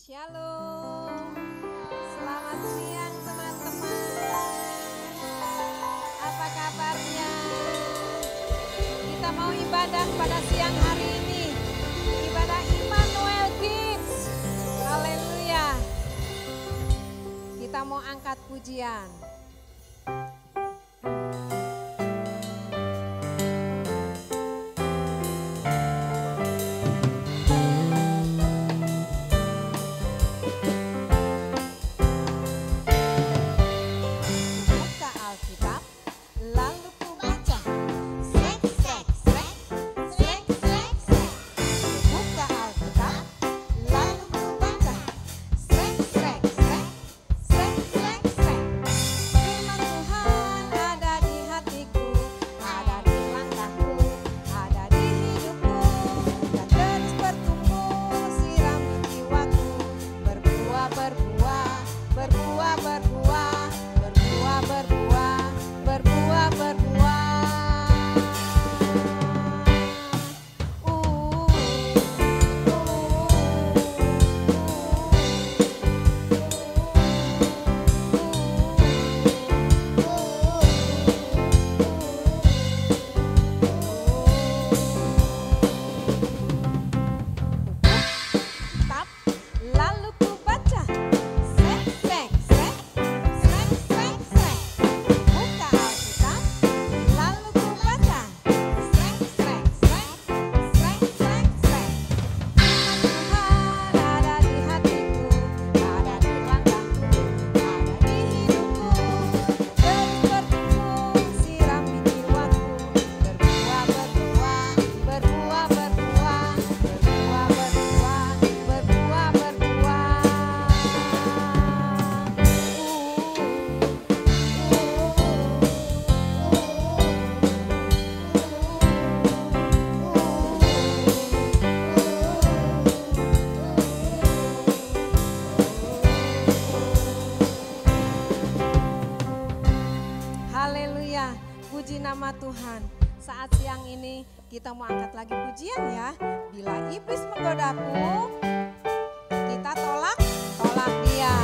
Shalom, selamat siang teman-teman. Apa kabarnya? Kita mau ibadah pada siang hari ini. Ibadah Immanuel Kids. Haleluya. Kita mau angkat pujian. Puji nama Tuhan. Saat siang ini kita mau angkat lagi pujian ya. Bila iblis menggodaku, kita tolak dia.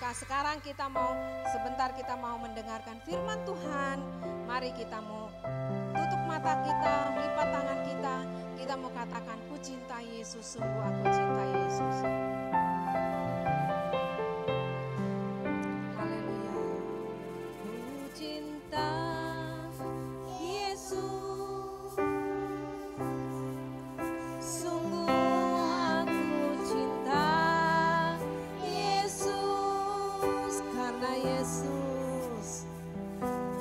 Sekarang kita mau mendengarkan firman Tuhan. Mari kita mau tutup mata kita, lipat tangan kita. Kita mau katakan, ku cinta Yesus, sungguh aku cinta Yesus. Haleluya. Ku cinta Yesus,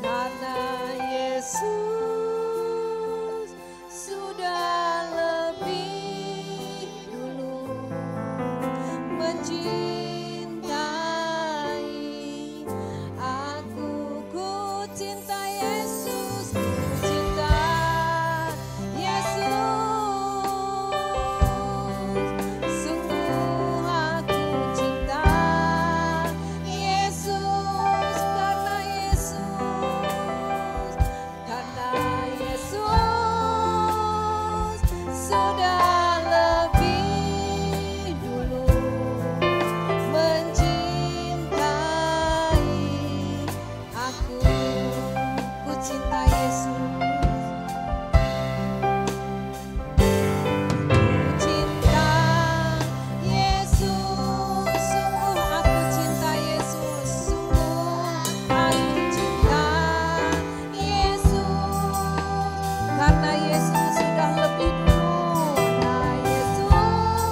karena Yesus sudah lebih dulu mencintai aku. Ku cinta Yesus, ku cinta Yesus. Sungguh aku cinta Yesus, karena Yesus sudah lebih dulu mencintai aku. Ku cinta Yesus. Karena Yesus sudah lebih dulu, nah Yesus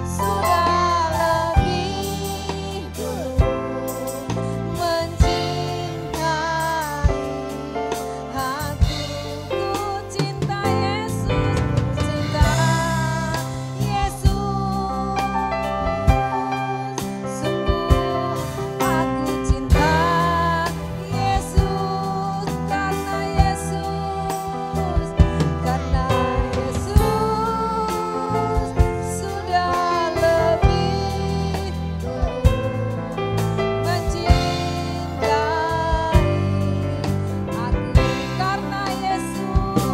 sudah lebih dulu mencintai aku. Ku cinta Yesus, ku cinta Yesus. Sungguh aku cinta Yesus, karena Yesus sudah lebih dulu mencintai aku. Karena Yesus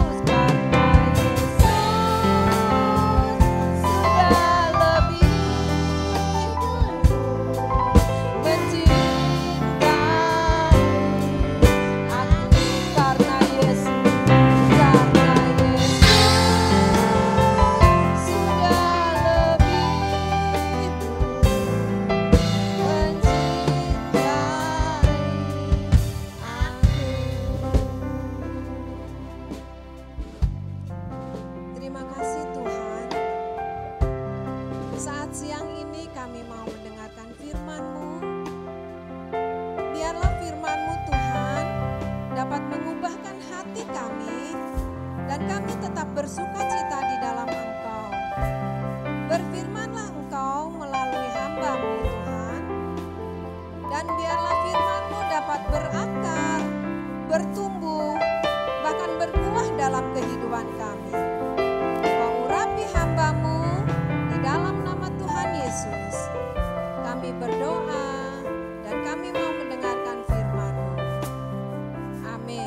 sudah lebih dulu mencintai aku. Karena Yesus sudah lebih dulu mencintai aku. Terima kasih Tuhan. Saat siang ini kami mau mendengarkan firman-Mu. Biarlah firman-Mu Tuhan dapat mengubahkan hati kami dan kami tetap bersuka cita di dalam Engkau. Berfirmanlah Engkau melalui hamba-Mu Tuhan, dan biarlah firman-Mu dapat berakar, bertumbuh, bahkan berbuah dalam kehidupan kami. Engkau urapi hamba-Mu di dalam nama Tuhan Yesus. Kami berdoa dan kami mau mendengarkan firman-Mu. Amin.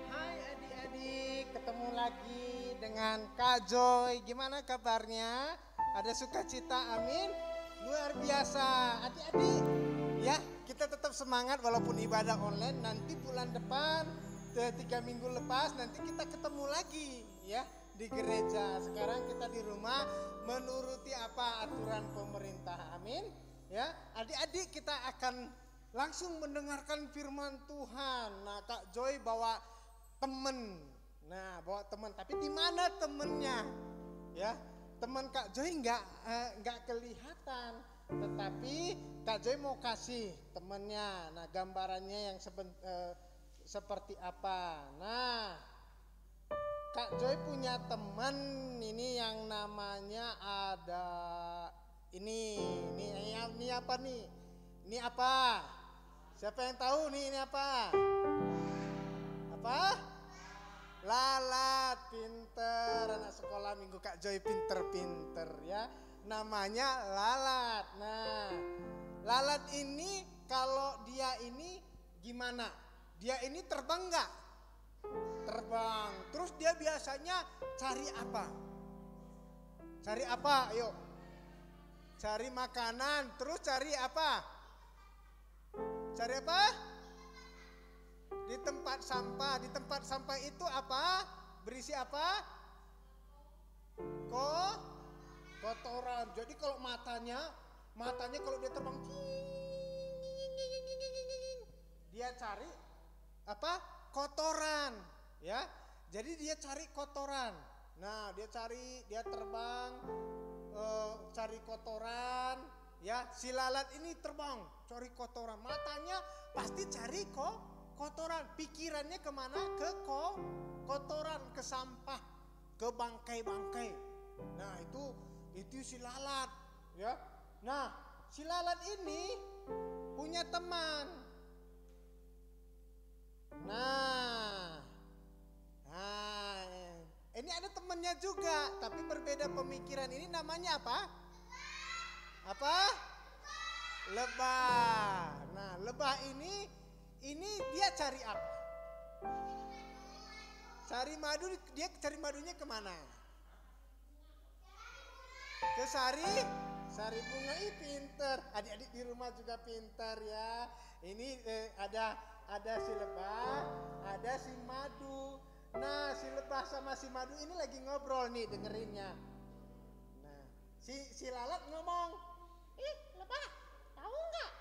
Hai adik-adik, ketemu lagi dengan Kak Joy. Gimana kabarnya? Ada sukacita, amin. Luar biasa. Adik-adik, ya kita tetap semangat walaupun ibadah online. Nanti bulan depan, 3 minggu lepas, nanti kita ketemu lagi ya di gereja. Sekarang kita di rumah menuruti apa aturan pemerintah, amin. Ya, adik-adik kita akan langsung mendengarkan firman Tuhan. Nah, Kak Joy bawa temen. Nah, bawa temen. Tapi di mana temennya? Ya, teman Kak Joy nggak kelihatan. Tetapi Kak Joy mau kasih temennya. Nah, gambarannya yang seperti apa? Nah, Kak Joy punya teman ini yang namanya ada ini apa nih? Ini apa? Siapa yang tahu nih ini apa? Apa? Lalat, pinter, anak sekolah minggu Kak Joy pinter-pinter ya. Namanya lalat. Nah, lalat ini kalau dia ini gimana? dia ini terbang nggak? Terbang. Terus dia biasanya cari apa? Cari apa? Ayo. Cari makanan. Terus cari apa? Cari apa? Di tempat sampah. Di tempat sampah itu apa? Berisi apa? Kotoran. Jadi kalau matanya kalau dia terbang, dia cari apa? Kotoran, ya. Jadi dia cari kotoran. Nah, dia terbang, cari kotoran, ya. Si lalat ini terbang, cari kotoran. Matanya pasti cari kotoran. Pikirannya kemana? Ke kotoran, ke sampah, ke bangkai-bangkai. Nah, itu si lalat, ya. Nah, si lalat ini punya teman. Nah, ini ada temannya juga, tapi berbeda pemikiran. Ini namanya apa? Apa? Lebah. Nah, lebah ini dia cari apa? Cari madu. Dia cari madunya kemana? Ke sari bunga. Pinter. Adik-adik di rumah juga pinter, ya. Ini ada si lebah, ada si madu. Nah, si lebah sama si madu ini lagi ngobrol nih, dengerinnya. Nah, si lalat ngomong, lebah, tahu nggak?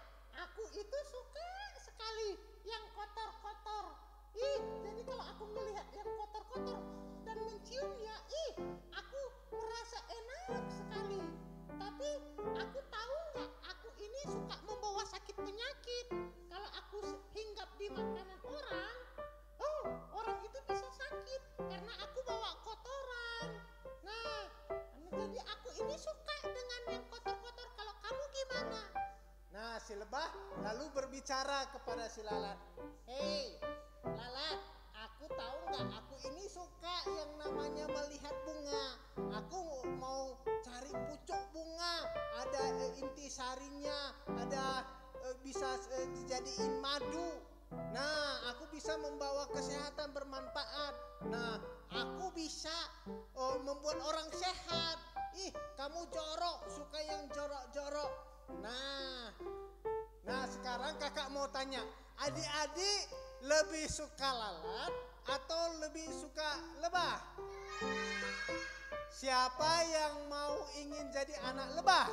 Aku itu suka sekali yang kotor-kotor. Jadi kalau aku melihat yang kotor-kotor dan menciumnya, aku merasa enak sekali. Tapi aku tahu nggak? Aku ini suka membawa sakit penyakit. Kalau aku hinggap di makanan orang, orang itu bisa sakit karena aku bawa kotoran. Nah, jadi aku ini suka dengan yang kotor-kotor. Kalau kamu gimana? Nah, si lebah lalu berbicara kepada si lalat. Hei, lalat, aku tahu nggak? Aku ini suka yang namanya melihat bunga. Aku mau cari pucuk bunga. Ada intisarinya, ada bisa dijadiin madu. Nah, aku bisa membawa kesehatan bermanfaat. Nah, aku bisa membuat orang sehat. Kamu jorok, suka yang jorok-jorok. Nah, sekarang kakak mau tanya, adik-adik lebih suka lalat atau lebih suka lebah? Siapa yang mau ingin jadi anak lebah?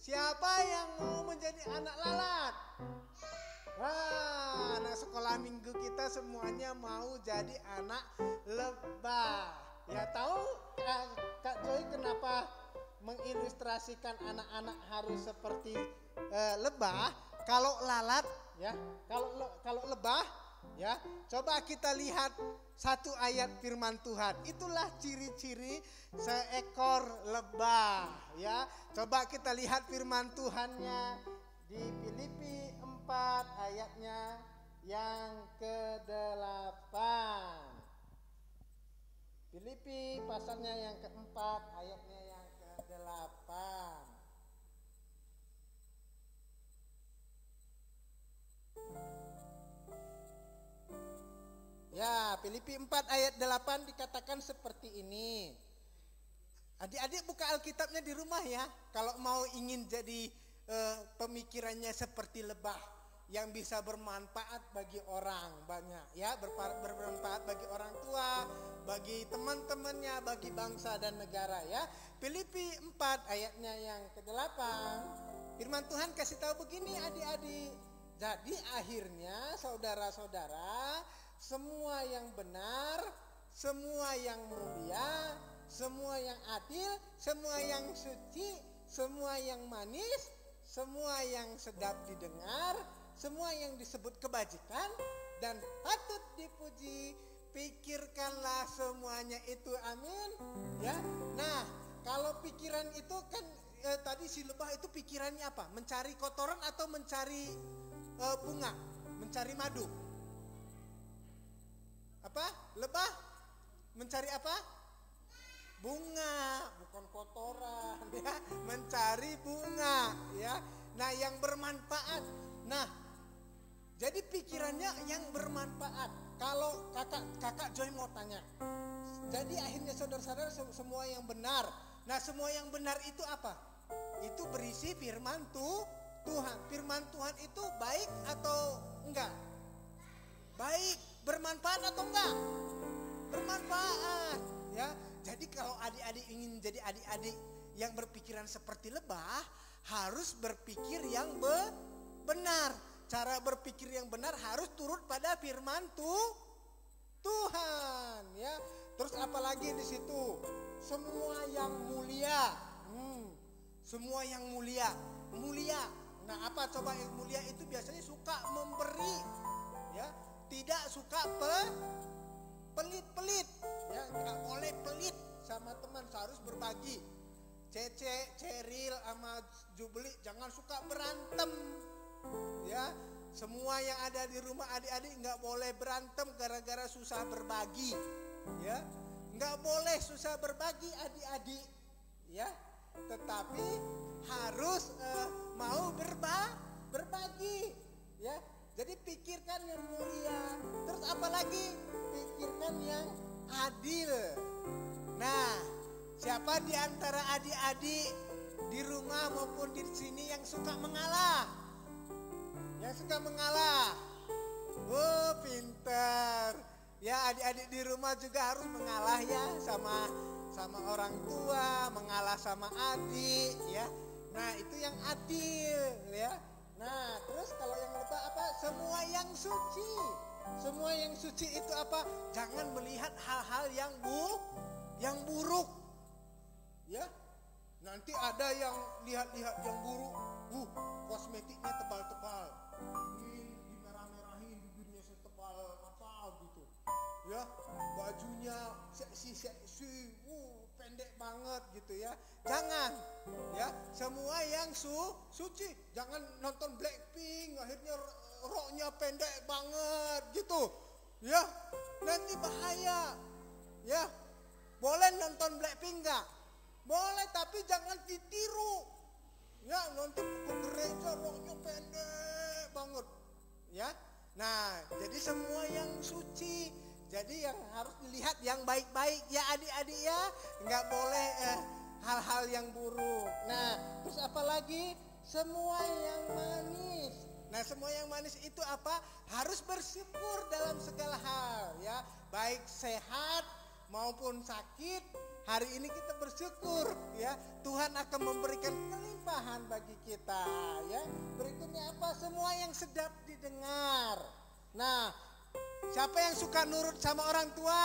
Siapa yang mau menjadi anak lalat? Wah, anak sekolah minggu kita semuanya mau jadi anak lebah. Ya, tahu Kak Joy kenapa mengilustrasikan anak-anak harus seperti lebah? Kalau lalat, ya, kalau lebah, ya, coba kita lihat satu ayat firman Tuhan. Itulah ciri-ciri seekor lebah, ya. Coba kita lihat firman Tuhannya di Filipi 4 ayatnya yang ke-8. Filipi pasalnya yang ke-4 ayatnya yang ke-8. Ya, Filipi 4 ayat 8 dikatakan seperti ini. Adik-adik buka Alkitabnya di rumah ya. Kalau mau ingin jadi pemikirannya seperti lebah yang bisa bermanfaat bagi orang banyak, ya, bermanfaat bagi orang tua, bagi teman-temannya, bagi bangsa dan negara, ya. Filipi 4 ayatnya yang ke-8. Firman Tuhan kasih tahu begini, adik-adik. Jadi akhirnya saudara-saudara, semua yang benar, semua yang mulia, semua yang adil, semua yang suci, semua yang manis, semua yang sedap didengar, semua yang disebut kebajikan dan patut dipuji, pikirkanlah semuanya itu, amin. Ya. Nah, kalau pikiran itu kan tadi si lebah itu pikirannya apa? Mencari kotoran atau mencari bunga, mencari madu? Apa? Lebah mencari apa? Bunga, bukan kotoran, ya. Mencari bunga, ya. Nah, yang bermanfaat. Nah, Jadi pikirannya yang bermanfaat. Kalau kakak Joy mau tanya. Jadi akhirnya saudara-saudara semua yang benar. Nah, semua yang benar itu apa? Itu berisi firman Tuhan. Firman Tuhan itu baik atau enggak? Baik, bermanfaat atau enggak? Bermanfaat, ya. Jadi kalau adik-adik ingin jadi adik-adik yang berpikiran seperti lebah, harus berpikir yang benar. Cara berpikir yang benar harus turut pada firman Tuhan, ya. Terus apalagi di situ? Semua yang mulia. Semua yang mulia. Nah, apa coba yang mulia itu biasanya suka memberi, ya. Tidak suka pelit-pelit, ya. Nggak boleh pelit sama teman, harus berbagi. Cece, Ceril sama Jubli jangan suka berantem, ya. Semua yang ada di rumah adik-adik nggak boleh berantem gara-gara susah berbagi, ya. Nggak boleh susah berbagi adik-adik, ya. Tetapi harus mau berbagi, ya. Jadi pikirkan yang mulia. Terus apalagi pikirkan yang adil. Nah, siapa di antara adik-adik di rumah maupun di sini yang suka mengalah? Yang suka mengalah. Oh, pintar. Ya, adik-adik di rumah juga harus mengalah ya sama orang tua, mengalah sama adik, ya. Nah, itu yang adil, ya. Nah, terus kalau yang lupa apa? Semua yang suci. Semua yang suci itu apa? Jangan melihat hal-hal yang buruk. Ya. Nanti ada yang lihat-lihat yang buruk. Kosmetiknya tebal-tebal. Ini dimerah-merahin, bibirnya setebal apa gitu. Ya, bajunya seksi, pendek banget gitu ya. Jangan, ya. Semua yang suci. Jangan nonton Blackpink, akhirnya roknya pendek banget gitu. Ya, nanti bahaya. Ya, boleh nonton Blackpink enggak? Boleh, tapi jangan ditiru. Ya, nanti ke gereja roknya pendek banget. Ya. Nah, jadi semua yang suci. Jadi yang harus dilihat yang baik-baik ya adik-adik ya. Enggak boleh hal-hal yang buruk. Nah, terus apalagi? Semua yang manis. Nah, semua yang manis itu apa? Harus bersyukur dalam segala hal ya. Baik sehat maupun sakit. Hari ini kita bersyukur ya. Tuhan akan memberikan kelimpahan bagi kita ya. Berikutnya apa? Semua yang sedap didengar. Nah, siapa yang suka nurut sama orang tua?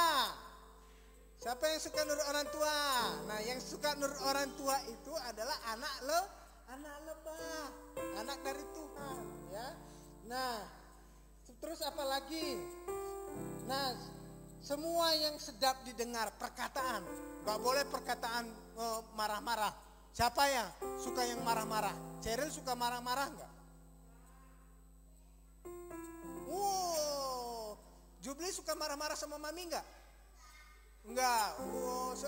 Siapa yang suka nurut orang tua? Nah, yang suka nurut orang tua itu adalah anak lebah, anak dari Tuhan, ya. Nah, terus apa lagi? Nah, semua yang sedap didengar, perkataan. Gak boleh perkataan marah-marah. Siapa yang suka yang marah-marah? Ceril suka marah-marah enggak? Jubli suka marah-marah sama mami enggak? Enggak.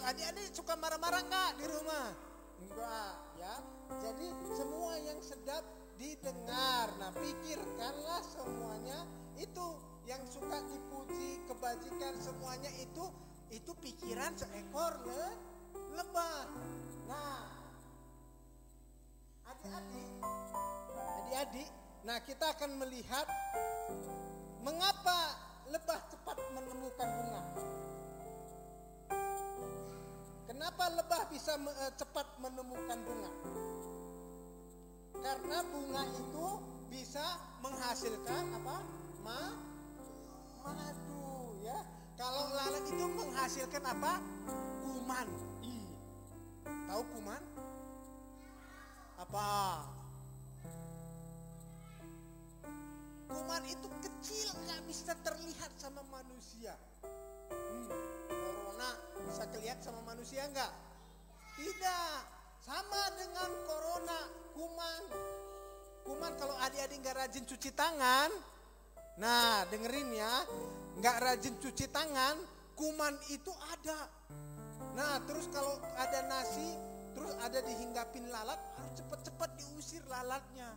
Adik-adik suka marah-marah enggak di rumah? Enggak, ya. Jadi semua yang sedap didengar. Nah, pikirkanlah semuanya itu yang suka dipuji, kebajikan semuanya itu pikiran seekor lebah. Nah, adik-adik, nah kita akan melihat mengapa lebah cepat menemukan bunga. Kenapa lebah bisa cepat menemukan bunga? Karena bunga itu bisa menghasilkan apa? Madu, ya. Kalau lalat itu menghasilkan apa? Kuman. Tahu kuman? Apa? Kuman itu kecil, nggak bisa terlihat sama manusia. Corona bisa kelihatan sama manusia nggak? Tidak. Sama dengan corona, kuman. Kuman kalau adik-adik nggak rajin cuci tangan, nah dengerin ya, nggak rajin cuci tangan, kuman itu ada. Nah terus kalau ada nasi, terus ada dihinggapin lalat, harus cepat-cepat diusir lalatnya.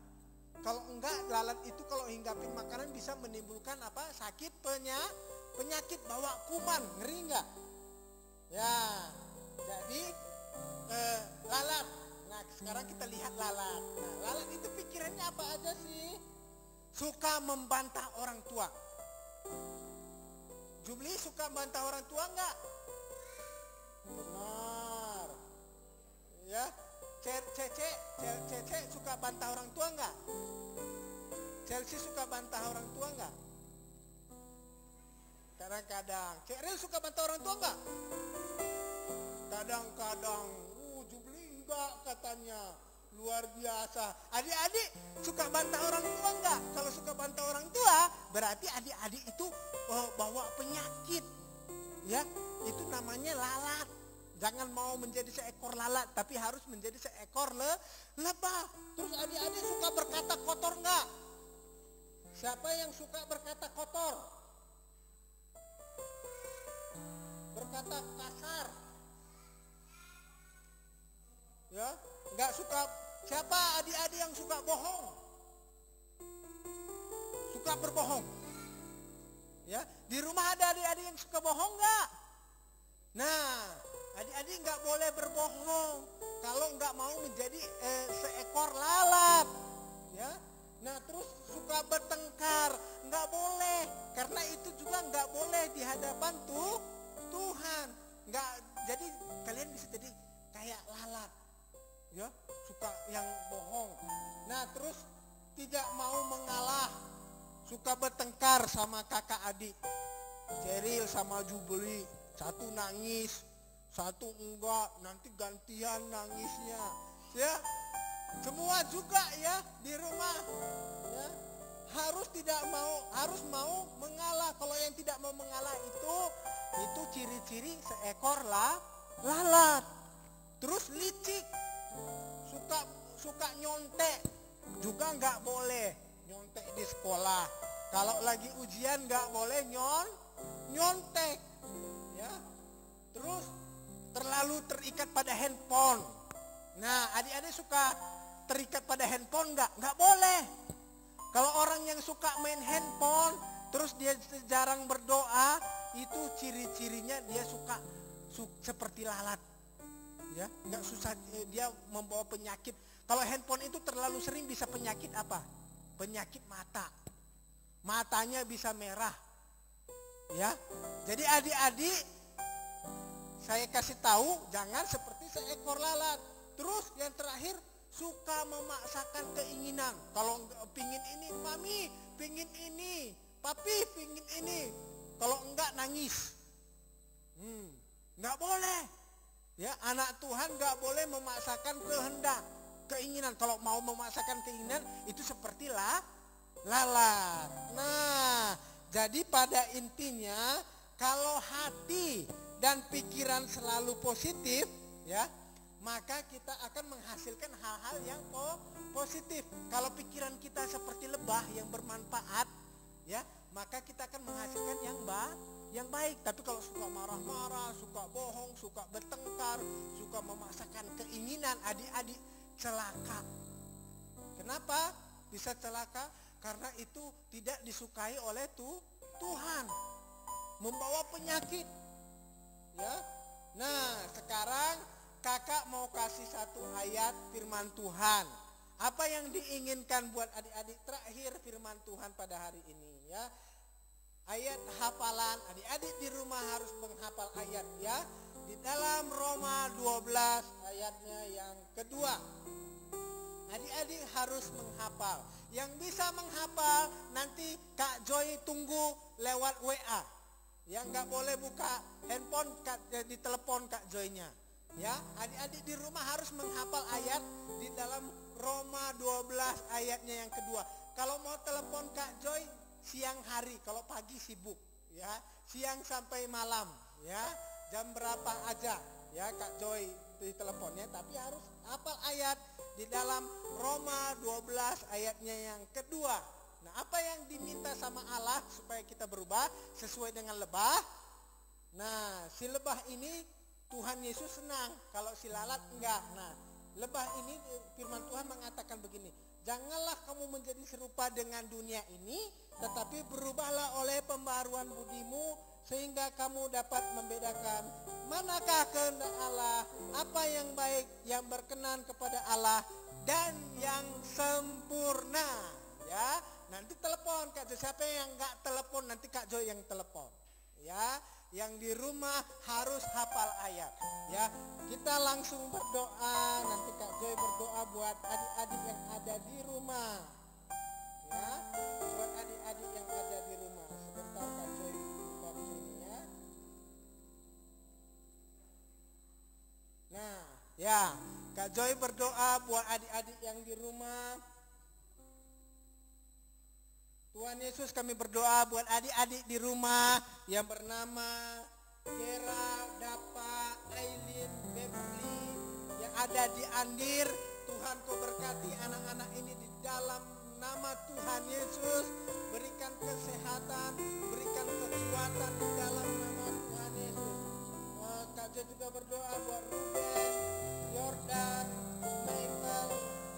Kalau enggak, lalat itu kalau hinggapin makanan bisa menimbulkan apa? Sakit, penyakit, bawa kuman, ngeri enggak? Ya, jadi lalat. Nah, sekarang kita lihat lalat. Nah, lalat itu pikirannya apa aja sih? Suka membantah orang tua. Jubli suka membantah orang tua enggak? Benar. Ya, Cece suka bantah orang tua enggak? Chelsea suka bantah orang tua enggak? Kadang-kadang. Ceril suka bantah orang tua enggak? Kadang-kadang. Jubli enggak katanya. Luar biasa. Adik-adik suka bantah orang tua enggak? Kalau suka bantah orang tua, berarti adik-adik itu bawa penyakit. Ya, itu namanya lalat. Jangan mau menjadi seekor lalat, tapi harus menjadi seekor lebah. Terus adik-adik suka berkata kotor enggak? Siapa yang suka berkata kotor? Berkata kasar? Ya, enggak suka. Siapa adik-adik yang suka bohong? Suka berbohong? Ya, di rumah ada adik-adik yang suka bohong enggak? Nah, adik-adik nggak boleh berbohong kalau nggak mau menjadi seekor lalat, ya. Nah, terus suka bertengkar, nggak boleh, karena itu juga nggak boleh di hadapan Tuhan. Nggak, jadi kalian bisa jadi kayak lalat, ya, suka yang bohong. Nah, terus tidak mau mengalah, suka bertengkar sama kakak adik, Ceril sama Jubli, satu nangis, satu enggak, nanti gantian nangisnya, ya. Semua juga ya di rumah, ya. Harus mau mengalah. Kalau yang tidak mau mengalah itu ciri-ciri seekor lalat. Terus licik, suka nyontek, juga nggak boleh nyontek di sekolah. Kalau lagi ujian nggak boleh nyontek, ya. Terus terlalu terikat pada handphone. Nah, adik-adik suka terikat pada handphone nggak boleh. Kalau orang yang suka main handphone terus dia jarang berdoa, itu ciri-cirinya dia suka seperti lalat, ya. Nggak susah, dia membawa penyakit. Kalau handphone itu terlalu sering bisa penyakit apa? Penyakit matanya bisa merah, ya. Jadi adik-adik, saya kasih tahu jangan seperti seekor lalat. Terus yang terakhir, suka memaksakan keinginan. Kalau pingin ini, mami pingin ini, papi pingin ini. Kalau enggak nangis. Enggak boleh. Ya, anak Tuhan enggak boleh memaksakan kehendak, keinginan. Kalau mau memaksakan keinginan itu seperti lalat. Nah, jadi pada intinya kalau hati dan pikiran selalu positif, ya, maka kita akan menghasilkan hal-hal yang positif. Kalau pikiran kita seperti lebah yang bermanfaat, ya, maka kita akan menghasilkan yang baik. Tapi kalau suka marah-marah, suka bohong, suka bertengkar, suka memaksakan keinginan, adik-adik celaka. Kenapa bisa celaka? Karena itu tidak disukai oleh Tuhan, membawa penyakit, ya. Nah, sekarang kakak mau kasih satu ayat firman Tuhan. Apa yang diinginkan buat adik-adik? Terakhir firman Tuhan pada hari ini, ya. Ayat hafalan, adik-adik di rumah harus menghafal ayat, ya. Di dalam Roma 12 ayatnya yang kedua. Adik-adik harus menghafal. Yang bisa menghafal nanti Kak Joy tunggu lewat WA. Ya, nggak boleh buka handphone, ditelepon Kak Joy-nya. Ya, adik-adik di rumah harus menghafal ayat di dalam Roma 12 ayatnya yang kedua. Kalau mau telepon Kak Joy siang hari, kalau pagi sibuk, ya, siang sampai malam, ya, jam berapa aja, ya, Kak Joy di teleponnya, tapi harus hafal ayat di dalam Roma 12 ayatnya yang kedua. Nah, apa yang diminta sama Allah supaya kita berubah sesuai dengan lebah? Nah, si lebah ini Tuhan Yesus senang, kalau si lalat enggak. Nah, lebah ini firman Tuhan mengatakan begini, Janganlah kamu menjadi serupa dengan dunia ini, tetapi berubahlah oleh pembaharuan budimu, sehingga kamu dapat membedakan manakah kehendak Allah, apa yang baik, yang berkenan kepada Allah, dan yang sempurna. Ya, nanti telepon Kak Jo. Siapa yang nggak telepon, nanti Kak Jo yang telepon. Ya, yang di rumah harus hafal ayat. Ya, kita langsung berdoa. Nanti Kak Joy berdoa buat adik-adik yang ada di rumah. Ya, buat adik-adik yang ada di rumah. Sebentar Kak Joy buka sini ya. Nah, ya, Kak Joy berdoa buat adik-adik yang di rumah. Tuhan Yesus, kami berdoa buat adik-adik di rumah yang bernama Gera, Dapa, Aileen, Beverly yang ada di Andir. Tuhan, Kau berkati anak-anak ini di dalam nama Tuhan Yesus. Berikan kesehatan, berikan kekuatan di dalam nama Tuhan Yesus. Kak Jo juga berdoa buat Ruben, Jordan, Michael,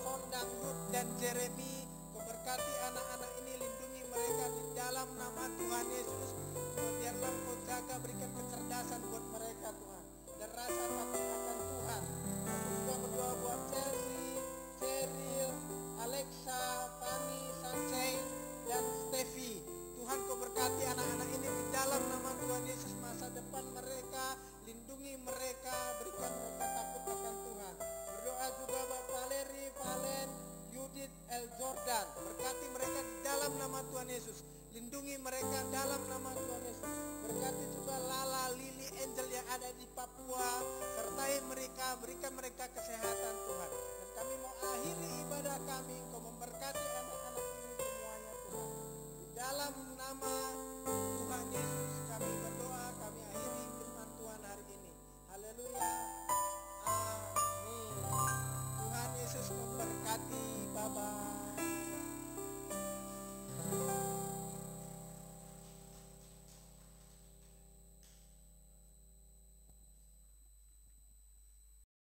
Sondang, Ruth, dan Jeremy. Kau berkati anak-anak ini, lindungi mereka di dalam nama Tuhan Yesus. Biarlah Kau jaga, berikan kecerdasan buat mereka Tuhan, dan rasa takut akan Tuhan. Aku juga berdoa buat Chelsea, Cheryl, Alexa, Fanny, Sanchez, dan Steffi. Tuhan, Kau berkati anak-anak ini di dalam nama Tuhan Yesus. Masa depan mereka, lindungi mereka, berikan mereka takut akan Tuhan. Berdoa juga buat Valeri, Valen, Judith, El Jordan. Berkati mereka di dalam nama Tuhan Yesus. Lindungi mereka dalam nama Tuhan Yesus. Berkati juga Lala, Lily, Angel yang ada di Papua. Sertai mereka, berikan mereka kesehatan Tuhan. Dan kami mau akhiri